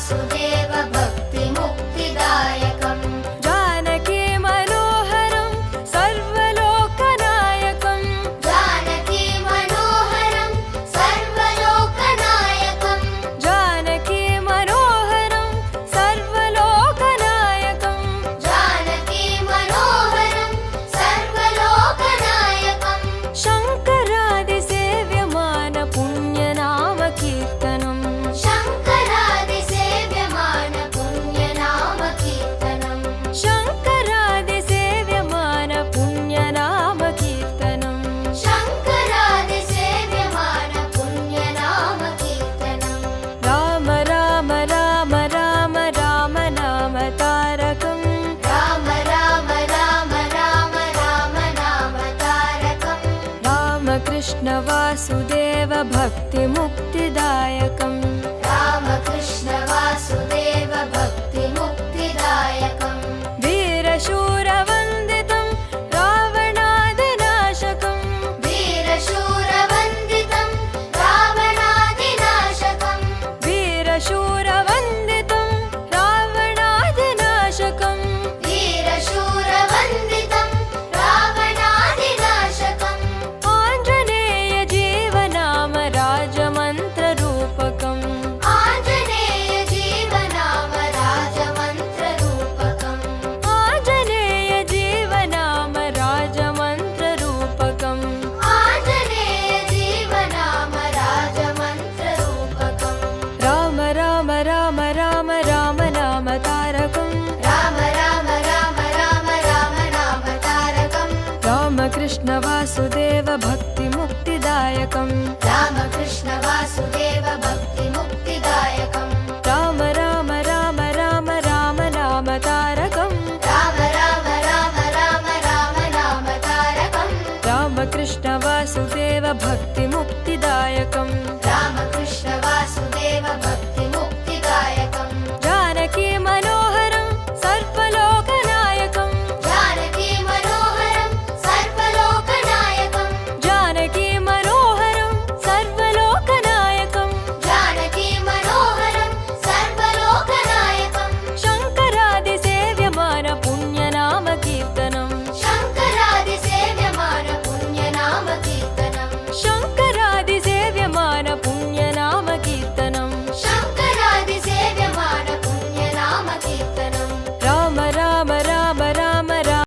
वासुदेव भक्तिमुक्तिदायकम् जानकी मनोहरं सर्वलोकनायकं जानकी मनोहरं सर्वलोकनायकं जानकी मनोहरं सर्वलोकनायकं जानकी मनोहरं सर्वलोकनायकं शङ्करादिसेव्यमान पुण्यनाम कीर्तनम् शङ्करादिसेव्यमान पुण्यनाम कीर्तनम् शङ्करादिसेव्यमान पुण्यनाम कीर्तनम् शङ्करादिसेव्यमान पुण्यनाम कीर्तनम् राम राम राम राम राम नाम तारकम् राम राम राम राम राम नाम तारकम् रामकृष्ण वासुदेव भक्तिमुक्तिदायकम् रामकृष्ण वासुदेव भक्तिमुक्तिदायकम् वीरशूरवन्दितं रावणादिनाशकम् वीरशूरवन्दितं रावणादिनाशकम् वीरशूरवन्दितं रावणादिनाशकम् वीरशूरवन्दितं रावणादिनाशकम् आञ्जनेय जीवनाम राजमन्त्ररूपकम् आञ्जनेय जीवनाम राजमन्त्ररूपकम् आञ्जनेय जीवनाम राजमन्त्ररूपकम् आञ्जनेय जीवनाम राजमन्त्ररूपकम् राम राम राम राम राम नाम तारकम् राम राम राम राम राम नाम तारकम् रामकृष्ण वासुदेव भक्तिमुक्तिदायकम् रामकृष्ण वासुदेव